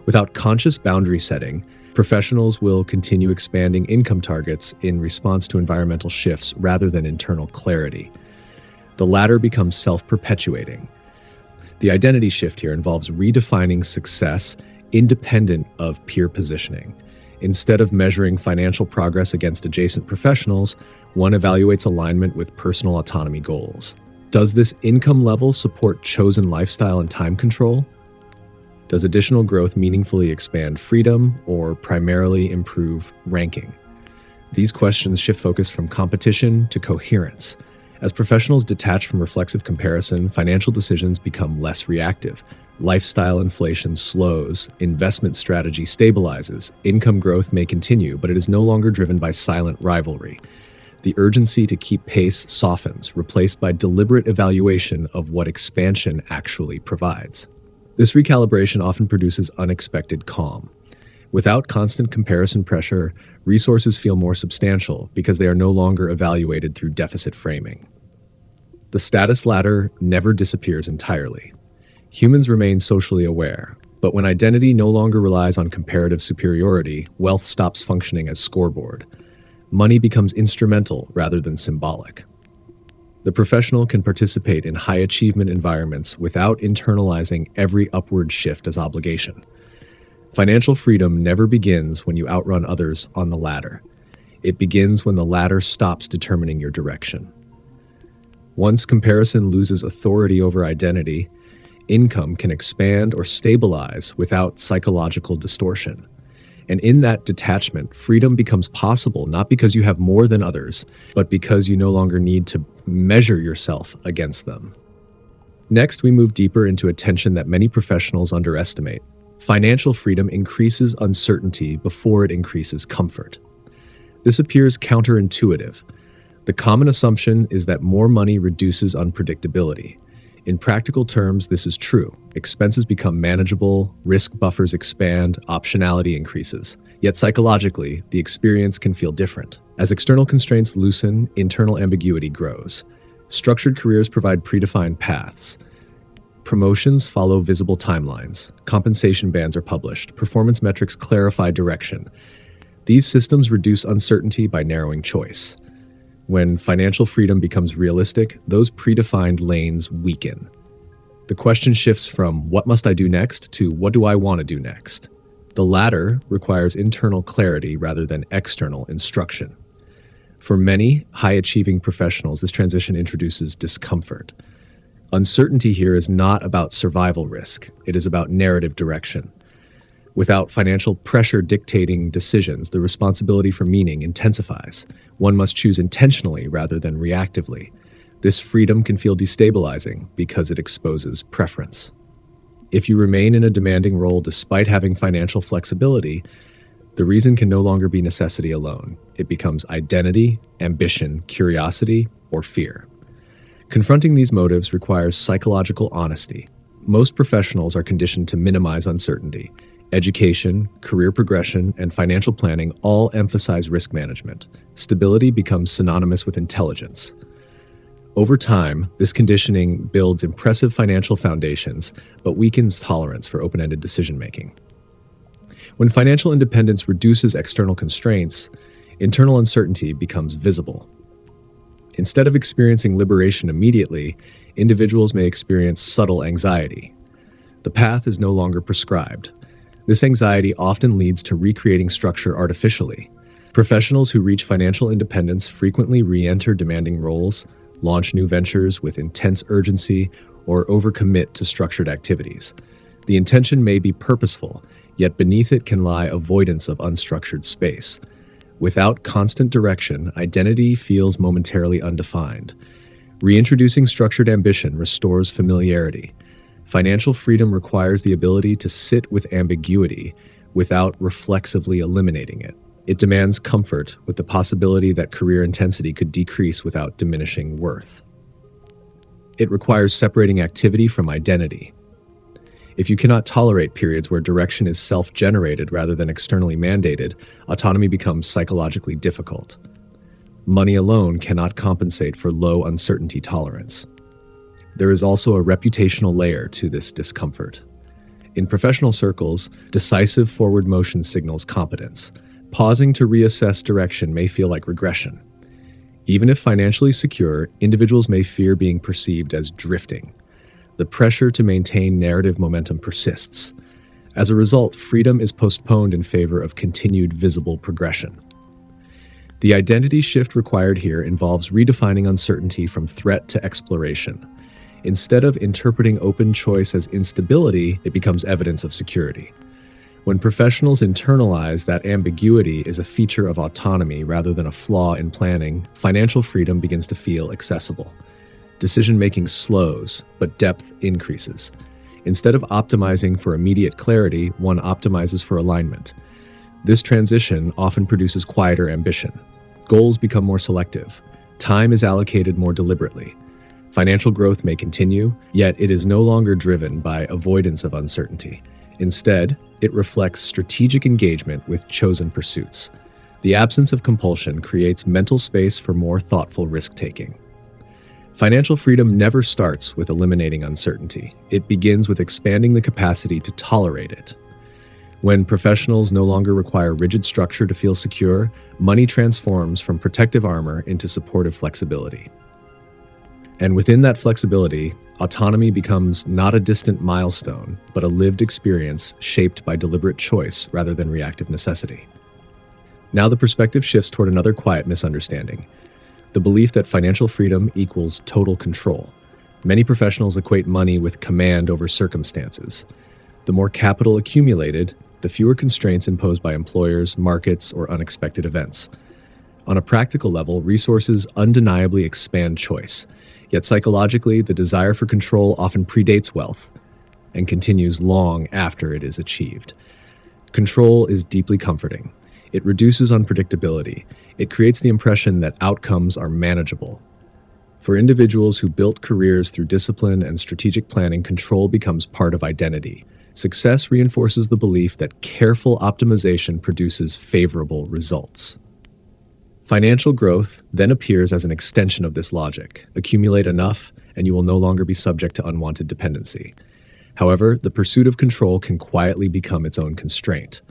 Without conscious boundary setting, professionals will continue expanding income targets in response to environmental shifts rather than internal clarity. The latter becomes self-perpetuating. The identity shift here involves redefining success independent of peer positioning. Instead of measuring financial progress against adjacent professionals, one evaluates alignment with personal autonomy goals. Does this income level support chosen lifestyle and time control? Does additional growth meaningfully expand freedom or primarily improve ranking? These questions shift focus from competition to coherence. As professionals detach from reflexive comparison, financial decisions become less reactive. Lifestyle inflation slows, investment strategy stabilizes, income growth may continue, but it is no longer driven by silent rivalry. The urgency to keep pace softens, replaced by deliberate evaluation of what expansion actually provides. This recalibration often produces unexpected calm. Without constant comparison pressure, resources feel more substantial because they are no longer evaluated through deficit framing. The status ladder never disappears entirely. Humans remain socially aware, but when identity no longer relies on comparative superiority, wealth stops functioning as scoreboard. Money becomes instrumental rather than symbolic. The professional can participate in high-achievement environments without internalizing every upward shift as obligation. Financial freedom never begins when you outrun others on the ladder. It begins when the ladder stops determining your direction. Once comparison loses authority over identity, income can expand or stabilize without psychological distortion. And in that detachment, freedom becomes possible not because you have more than others, but because you no longer need to measure yourself against them. Next, we move deeper into a tension that many professionals underestimate. Financial freedom increases uncertainty before it increases comfort. This appears counterintuitive. The common assumption is that more money reduces unpredictability. In practical terms, this is true. Expenses become manageable, risk buffers expand, optionality increases. Yet psychologically, the experience can feel different. As external constraints loosen, internal ambiguity grows. Structured careers provide predefined paths. Promotions follow visible timelines. Compensation bands are published. Performance metrics clarify direction. These systems reduce uncertainty by narrowing choice. When financial freedom becomes realistic, those predefined lanes weaken. The question shifts from what must I do next to what do I want to do next? The latter requires internal clarity rather than external instruction. For many high-achieving professionals, this transition introduces discomfort. Uncertainty here is not about survival risk. It is about narrative direction. Without financial pressure dictating decisions, the responsibility for meaning intensifies. One must choose intentionally rather than reactively. This freedom can feel destabilizing because it exposes preference. If you remain in a demanding role despite having financial flexibility, the reason can no longer be necessity alone. It becomes identity, ambition, curiosity, or fear. Confronting these motives requires psychological honesty. Most professionals are conditioned to minimize uncertainty. Education, career progression, and financial planning all emphasize risk management. Stability becomes synonymous with intelligence. Over time, this conditioning builds impressive financial foundations, but weakens tolerance for open-ended decision-making. When financial independence reduces external constraints, internal uncertainty becomes visible. Instead of experiencing liberation immediately, individuals may experience subtle anxiety. The path is no longer prescribed. This anxiety often leads to recreating structure artificially. Professionals who reach financial independence frequently re-enter demanding roles, launch new ventures with intense urgency, or overcommit to structured activities. The intention may be purposeful, yet beneath it can lie avoidance of unstructured space. Without constant direction, identity feels momentarily undefined. Reintroducing structured ambition restores familiarity. Financial freedom requires the ability to sit with ambiguity without reflexively eliminating it. It demands comfort with the possibility that career intensity could decrease without diminishing worth. It requires separating activity from identity. If you cannot tolerate periods where direction is self-generated rather than externally mandated, autonomy becomes psychologically difficult. Money alone cannot compensate for low uncertainty tolerance. There is also a reputational layer to this discomfort. In professional circles, decisive forward motion signals competence. Pausing to reassess direction may feel like regression. Even if financially secure, individuals may fear being perceived as drifting. The pressure to maintain narrative momentum persists. As a result, freedom is postponed in favor of continued visible progression. The identity shift required here involves redefining uncertainty from threat to exploration. Instead of interpreting open choice as instability, it becomes evidence of security. When professionals internalize that ambiguity is a feature of autonomy rather than a flaw in planning, financial freedom begins to feel accessible. Decision-making slows, but depth increases. Instead of optimizing for immediate clarity, one optimizes for alignment. This transition often produces quieter ambition. Goals become more selective. Time is allocated more deliberately. Financial growth may continue, yet it is no longer driven by avoidance of uncertainty. Instead, it reflects strategic engagement with chosen pursuits. The absence of compulsion creates mental space for more thoughtful risk-taking. Financial freedom never starts with eliminating uncertainty. It begins with expanding the capacity to tolerate it. When professionals no longer require rigid structure to feel secure, money transforms from protective armor into supportive flexibility. And within that flexibility, autonomy becomes not a distant milestone, but a lived experience shaped by deliberate choice rather than reactive necessity. Now the perspective shifts toward another quiet misunderstanding: the belief that financial freedom equals total control. Many professionals equate money with command over circumstances. The more capital accumulated, the fewer constraints imposed by employers, markets, or unexpected events. On a practical level, resources undeniably expand choice. Yet psychologically, the desire for control often predates wealth and continues long after it is achieved. Control is deeply comforting. It reduces unpredictability. It creates the impression that outcomes are manageable. For individuals who built careers through discipline and strategic planning, control becomes part of identity. Success reinforces the belief that careful optimization produces favorable results. Financial growth then appears as an extension of this logic. Accumulate enough, and you will no longer be subject to unwanted dependency. However, the pursuit of control can quietly become its own constraint.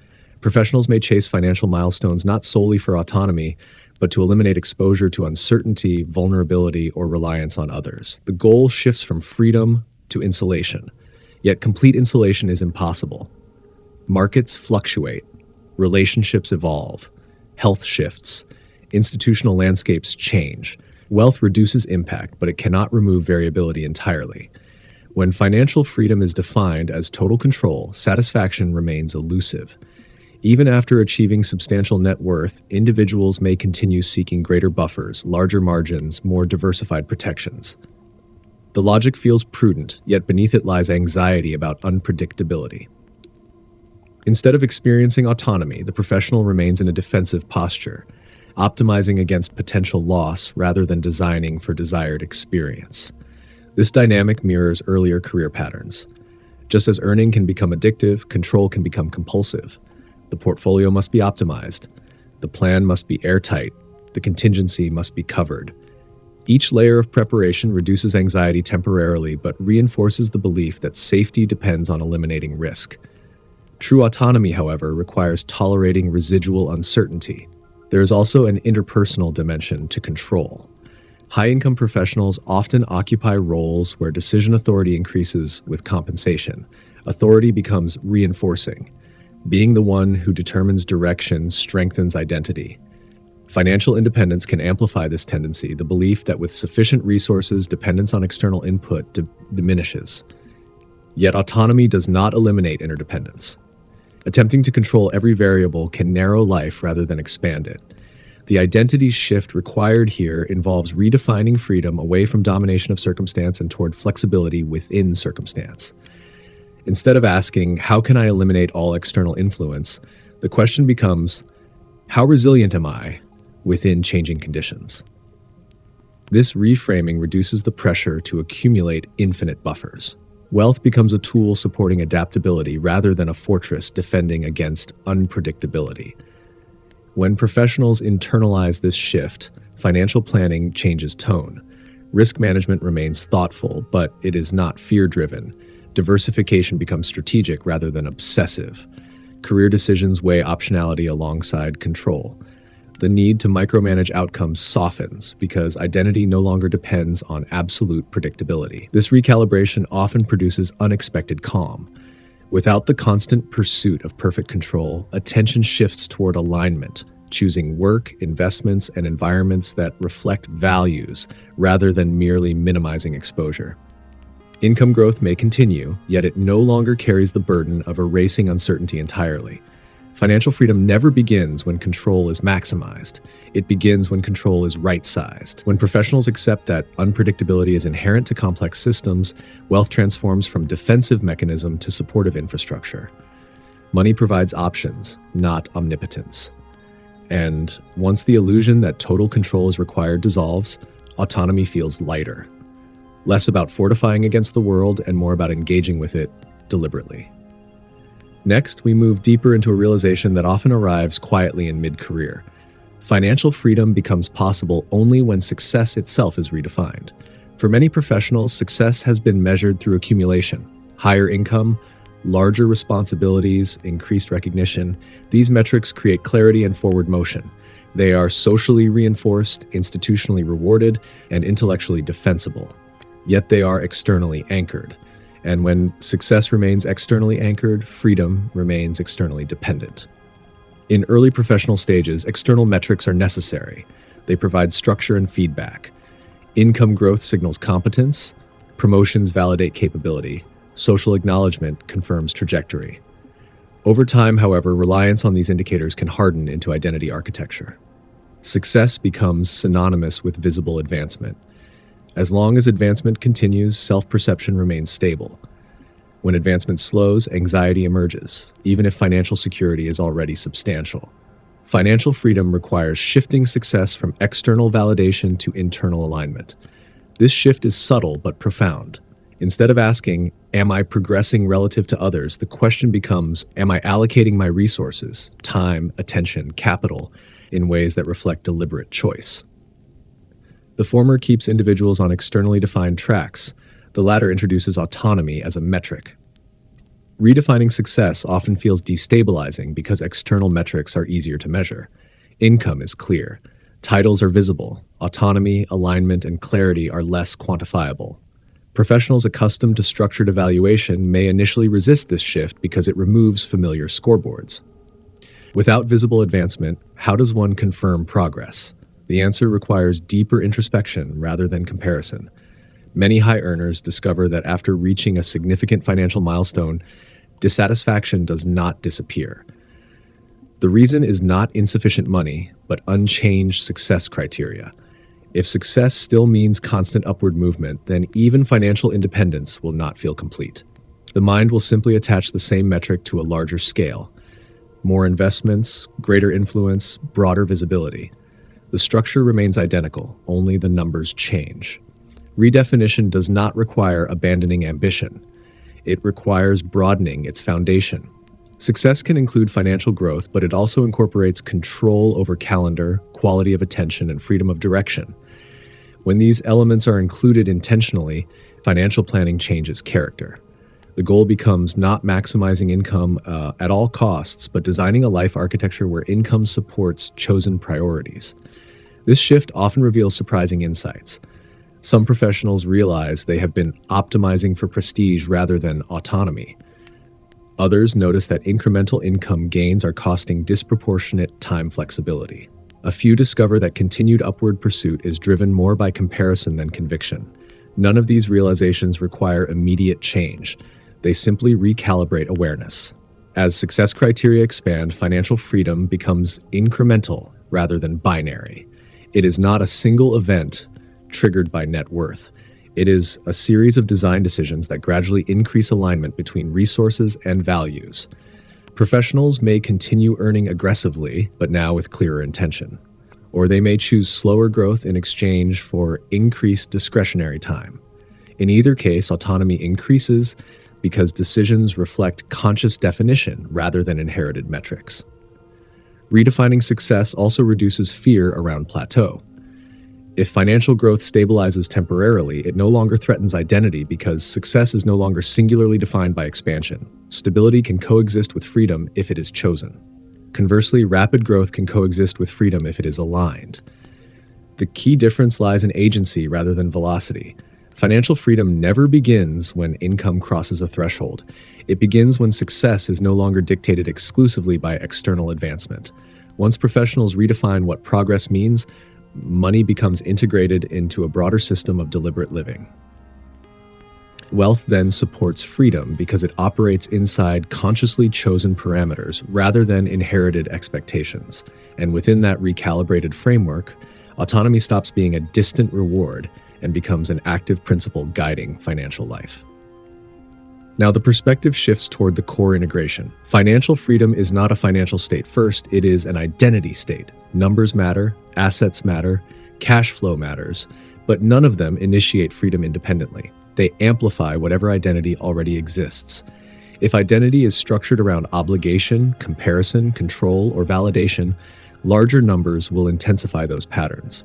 Professionals may chase financial milestones not solely for autonomy, but to eliminate exposure to uncertainty, vulnerability, or reliance on others. The goal shifts from freedom to insulation. Yet complete insulation is impossible. Markets fluctuate, relationships evolve, health shifts, institutional landscapes change. Wealth reduces impact, but it cannot remove variability entirely. When financial freedom is defined as total control, satisfaction remains elusive. Even after achieving substantial net worth, individuals may continue seeking greater buffers, larger margins, more diversified protections. The logic feels prudent, yet beneath it lies anxiety about unpredictability. Instead of experiencing autonomy, the professional remains in a defensive posture, optimizing against potential loss rather than designing for desired experience. This dynamic mirrors earlier career patterns. Just as earning can become addictive, control can become compulsive. The portfolio must be optimized. The plan must be airtight. The contingency must be covered. Each layer of preparation reduces anxiety temporarily, but reinforces the belief that safety depends on eliminating risk. True autonomy, however, requires tolerating residual uncertainty. There is also an interpersonal dimension to control. High-income professionals often occupy roles where decision authority increases with compensation. Authority becomes reinforcing. Being the one who determines direction strengthens identity. Financial independence can amplify this tendency, the belief that with sufficient resources, dependence on external input diminishes. Yet autonomy does not eliminate interdependence. Attempting to control every variable can narrow life rather than expand it. The identity shift required here involves redefining freedom away from domination of circumstance and toward flexibility within circumstance. Instead of asking, how can I eliminate all external influence, the question becomes, How resilient am I within changing conditions? This reframing reduces the pressure to accumulate infinite buffers. Wealth becomes a tool supporting adaptability rather than a fortress defending against unpredictability. When professionals internalize this shift, financial planning changes tone. Risk management remains thoughtful, but it is not fear-driven. Diversification becomes strategic rather than obsessive. Career decisions weigh optionality alongside control. The need to micromanage outcomes softens because identity no longer depends on absolute predictability. This recalibration often produces unexpected calm. Without the constant pursuit of perfect control, attention shifts toward alignment, choosing work, investments, and environments that reflect values rather than merely minimizing exposure. Income growth may continue, yet it no longer carries the burden of erasing uncertainty entirely. Financial freedom never begins when control is maximized. It begins when control is right-sized. When professionals accept that unpredictability is inherent to complex systems, wealth transforms from defensive mechanism to supportive infrastructure. Money provides options, not omnipotence. And once the illusion that total control is required dissolves, autonomy feels lighter. Less about fortifying against the world and more about engaging with it deliberately. Next, we move deeper into a realization that often arrives quietly in mid-career. Financial freedom becomes possible only when success itself is redefined. For many professionals, success has been measured through accumulation, higher income, larger responsibilities, increased recognition. These metrics create clarity and forward motion. They are socially reinforced, institutionally rewarded, and intellectually defensible. Yet they are externally anchored. And when success remains externally anchored, freedom remains externally dependent. In early professional stages, external metrics are necessary. They provide structure and feedback. Income growth signals competence, promotions validate capability, social acknowledgement confirms trajectory. Over time, however, reliance on these indicators can harden into identity architecture. Success becomes synonymous with visible advancement. As long as advancement continues, self-perception remains stable. When advancement slows, anxiety emerges, even if financial security is already substantial. Financial freedom requires shifting success from external validation to internal alignment. This shift is subtle but profound. Instead of asking, "Am I progressing relative to others?" the question becomes, "Am I allocating my resources, time, attention, capital, in ways that reflect deliberate choice?" The former keeps individuals on externally defined tracks. The latter introduces autonomy as a metric. Redefining success often feels destabilizing because external metrics are easier to measure. Income is clear. Titles are visible. Autonomy, alignment, and clarity are less quantifiable. Professionals accustomed to structured evaluation may initially resist this shift because it removes familiar scoreboards. Without visible advancement, how does one confirm progress? The answer requires deeper introspection rather than comparison. Many high earners discover that after reaching a significant financial milestone, dissatisfaction does not disappear. The reason is not insufficient money, but unchanged success criteria. If success still means constant upward movement, then even financial independence will not feel complete. The mind will simply attach the same metric to a larger scale. More investments, greater influence, broader visibility. The structure remains identical, only the numbers change. Redefinition does not require abandoning ambition. It requires broadening its foundation. Success can include financial growth, but it also incorporates control over calendar, quality of attention, and freedom of direction. When these elements are included intentionally, financial planning changes character. The goal becomes not maximizing income at all costs, but designing a life architecture where income supports chosen priorities. This shift often reveals surprising insights. Some professionals realize they have been optimizing for prestige rather than autonomy. Others notice that incremental income gains are costing disproportionate time flexibility. A few discover that continued upward pursuit is driven more by comparison than conviction. None of these realizations require immediate change. They simply recalibrate awareness. As success criteria expand, financial freedom becomes incremental rather than binary. It is not a single event triggered by net worth. It is a series of design decisions that gradually increase alignment between resources and values. Professionals may continue earning aggressively, but now with clearer intention. Or they may choose slower growth in exchange for increased discretionary time. In either case, autonomy increases because decisions reflect conscious definition rather than inherited metrics. Redefining success also reduces fear around plateau. If financial growth stabilizes temporarily, it no longer threatens identity because success is no longer singularly defined by expansion. Stability can coexist with freedom if it is chosen. Conversely, rapid growth can coexist with freedom if it is aligned. The key difference lies in agency rather than velocity. Financial freedom never begins when income crosses a threshold. It begins when success is no longer dictated exclusively by external advancement. Once professionals redefine what progress means, money becomes integrated into a broader system of deliberate living. Wealth then supports freedom because it operates inside consciously chosen parameters rather than inherited expectations. And within that recalibrated framework, autonomy stops being a distant reward and becomes an active principle guiding financial life. Now, the perspective shifts toward the core integration. Financial freedom is not a financial state first, it is an identity state. Numbers matter, assets matter, cash flow matters, but none of them initiate freedom independently. They amplify whatever identity already exists. If identity is structured around obligation, comparison, control, or validation, larger numbers will intensify those patterns.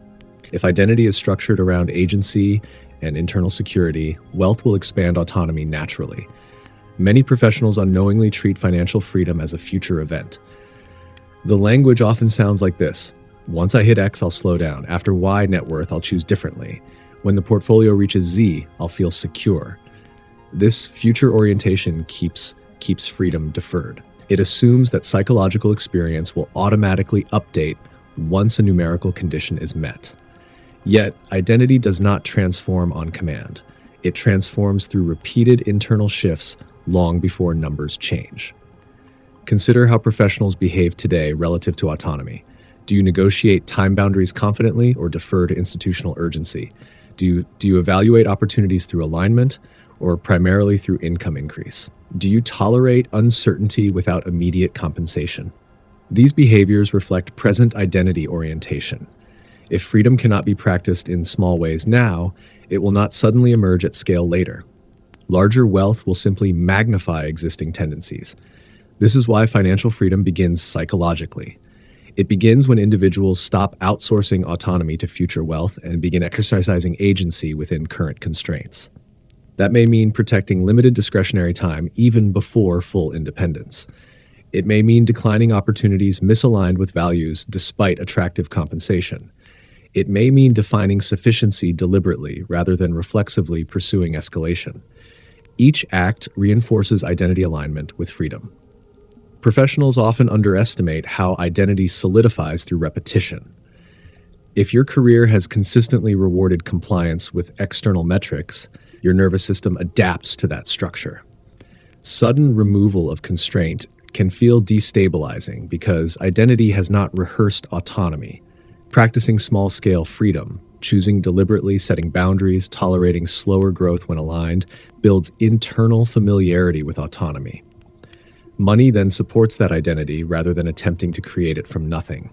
If identity is structured around agency and internal security, wealth will expand autonomy naturally. Many professionals unknowingly treat financial freedom as a future event. The language often sounds like this: once I hit X, I'll slow down. After Y net worth, I'll choose differently. When the portfolio reaches Z, I'll feel secure. This future orientation keeps freedom deferred. It assumes that psychological experience will automatically update once a numerical condition is met. Yet, identity does not transform on command. It transforms through repeated internal shifts long before numbers change. Consider how professionals behave today relative to autonomy. Do you negotiate time boundaries confidently or defer to institutional urgency? Do you evaluate opportunities through alignment or primarily through income increase? Do you tolerate uncertainty without immediate compensation? These behaviors reflect present identity orientation. If freedom cannot be practiced in small ways now, it will not suddenly emerge at scale later. Larger wealth will simply magnify existing tendencies. This is why financial freedom begins psychologically. It begins when individuals stop outsourcing autonomy to future wealth and begin exercising agency within current constraints. That may mean protecting limited discretionary time even before full independence. It may mean declining opportunities misaligned with values despite attractive compensation. It may mean defining sufficiency deliberately rather than reflexively pursuing escalation. Each act reinforces identity alignment with freedom. Professionals often underestimate how identity solidifies through repetition. If your career has consistently rewarded compliance with external metrics, your nervous system adapts to that structure. Sudden removal of constraint can feel destabilizing because identity has not rehearsed autonomy. Practicing small-scale freedom, choosing deliberately, setting boundaries, tolerating slower growth when aligned, builds internal familiarity with autonomy. Money then supports that identity rather than attempting to create it from nothing.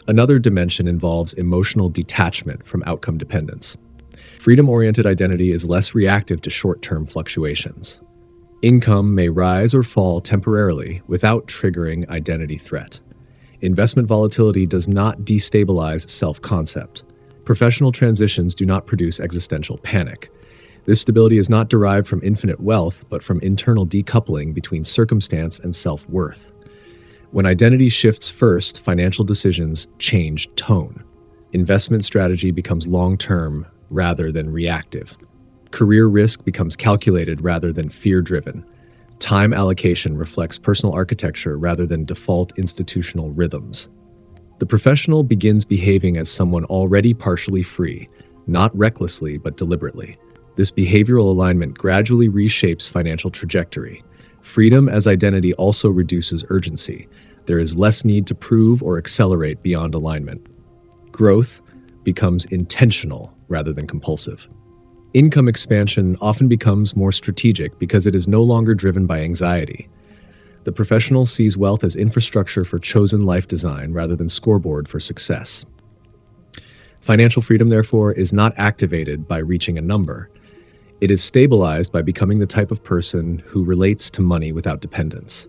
Another dimension involves emotional detachment from outcome dependence. Freedom-oriented identity is less reactive to short-term fluctuations. Income may rise or fall temporarily without triggering identity threat. Investment volatility does not destabilize self-concept. Professional transitions do not produce existential panic. This stability is not derived from infinite wealth, but from internal decoupling between circumstance and self-worth. When identity shifts first, financial decisions change tone. Investment strategy becomes long-term rather than reactive. Career risk becomes calculated rather than fear-driven. Time allocation reflects personal architecture rather than default institutional rhythms. The professional begins behaving as someone already partially free, not recklessly but deliberately. This behavioral alignment gradually reshapes financial trajectory. Freedom as identity also reduces urgency. There is less need to prove or accelerate beyond alignment. Growth becomes intentional rather than compulsive. Income expansion often becomes more strategic because it is no longer driven by anxiety. The professional sees wealth as infrastructure for chosen life design rather than scoreboard for success. Financial freedom, therefore, is not activated by reaching a number. It is stabilized by becoming the type of person who relates to money without dependence.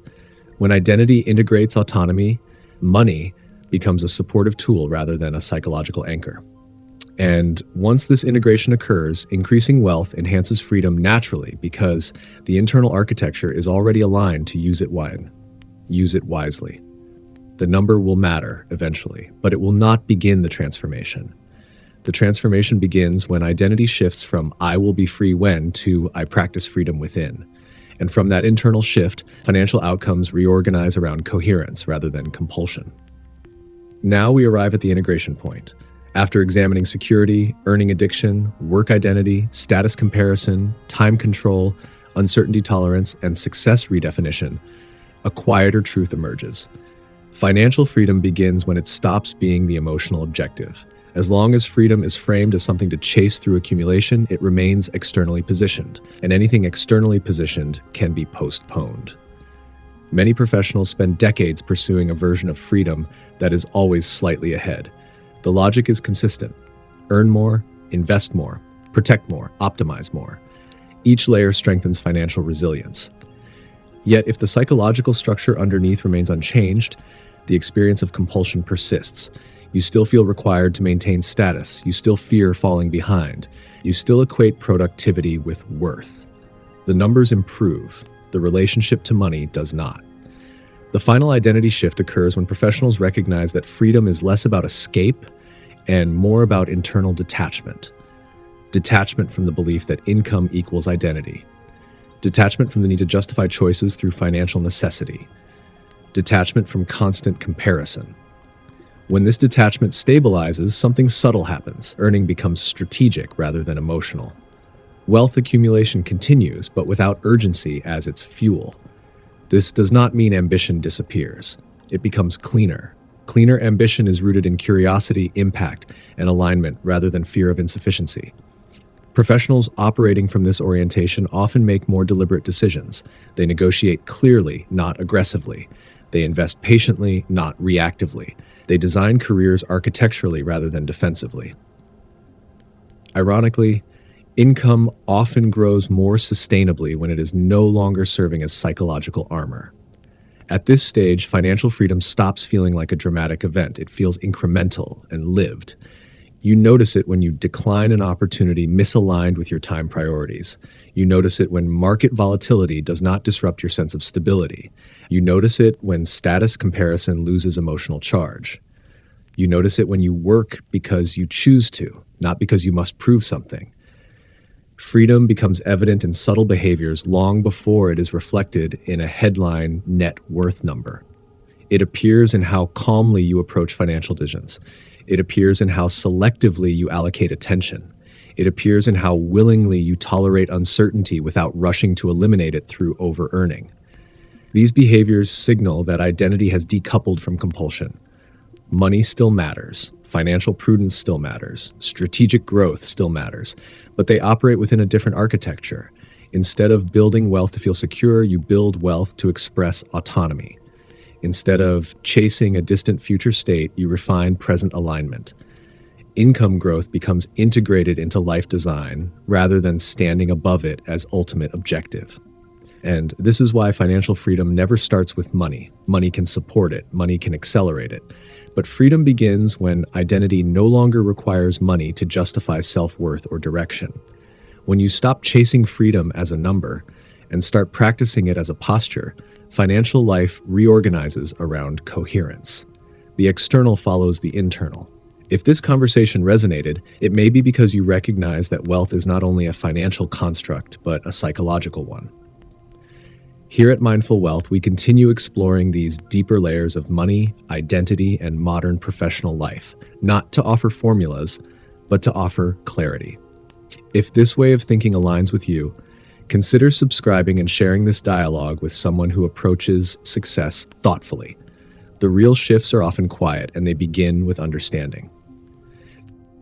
When identity integrates autonomy, money becomes a supportive tool rather than a psychological anchor. And once this integration occurs, increasing wealth enhances freedom naturally because the internal architecture is already aligned to use it wisely. The number will matter eventually, but it will not begin the transformation. The transformation begins when identity shifts from "I will be free when" to "I practice freedom within." And from that internal shift, financial outcomes reorganize around coherence rather than compulsion. Now we arrive at the integration point. After examining security, earning addiction, work identity, status comparison, time control, uncertainty tolerance, and success redefinition, a quieter truth emerges. Financial freedom begins when it stops being the emotional objective. As long as freedom is framed as something to chase through accumulation, it remains externally positioned, and anything externally positioned can be postponed. Many professionals spend decades pursuing a version of freedom that is always slightly ahead. The logic is consistent. Earn more, invest more, protect more, optimize more. Each layer strengthens financial resilience. Yet, if the psychological structure underneath remains unchanged, the experience of compulsion persists. You still feel required to maintain status. You still fear falling behind. You still equate productivity with worth. The numbers improve. The relationship to money does not. The final identity shift occurs when professionals recognize that freedom is less about escape and more about internal detachment. Detachment from the belief that income equals identity. Detachment from the need to justify choices through financial necessity. Detachment from constant comparison. When this detachment stabilizes, something subtle happens. Earning becomes strategic rather than emotional. Wealth accumulation continues, but without urgency as its fuel. This does not mean ambition disappears. It becomes cleaner. Cleaner ambition is rooted in curiosity, impact, and alignment rather than fear of insufficiency. Professionals operating from this orientation often make more deliberate decisions. They negotiate clearly, not aggressively. They invest patiently, not reactively. They design careers architecturally rather than defensively. Ironically, income often grows more sustainably when it is no longer serving as psychological armor. At this stage, financial freedom stops feeling like a dramatic event. It feels incremental and lived. You notice it when you decline an opportunity misaligned with your time priorities. You notice it when market volatility does not disrupt your sense of stability. You notice it when status comparison loses emotional charge. You notice it when you work because you choose to, not because you must prove something. Freedom becomes evident in subtle behaviors long before it is reflected in a headline net worth number. It appears in how calmly you approach financial decisions. It appears in how selectively you allocate attention. It appears in how willingly you tolerate uncertainty without rushing to eliminate it through over-earning. These behaviors signal that identity has decoupled from compulsion. Money still matters. Financial prudence still matters. Strategic growth still matters. But they operate within a different architecture. Instead of building wealth to feel secure, you build wealth to express autonomy. Instead of chasing a distant future state, you refine present alignment. Income growth becomes integrated into life design rather than standing above it as ultimate objective. And this is why financial freedom never starts with money. Money can support it. Money can accelerate it. But freedom begins when identity no longer requires money to justify self-worth or direction. When you stop chasing freedom as a number and start practicing it as a posture, financial life reorganizes around coherence. The external follows the internal. If this conversation resonated, it may be because you recognize that wealth is not only a financial construct, but a psychological one. Here at Mindful Wealth, we continue exploring these deeper layers of money, identity, and modern professional life, not to offer formulas, but to offer clarity. If this way of thinking aligns with you, consider subscribing and sharing this dialogue with someone who approaches success thoughtfully. The real shifts are often quiet, and they begin with understanding.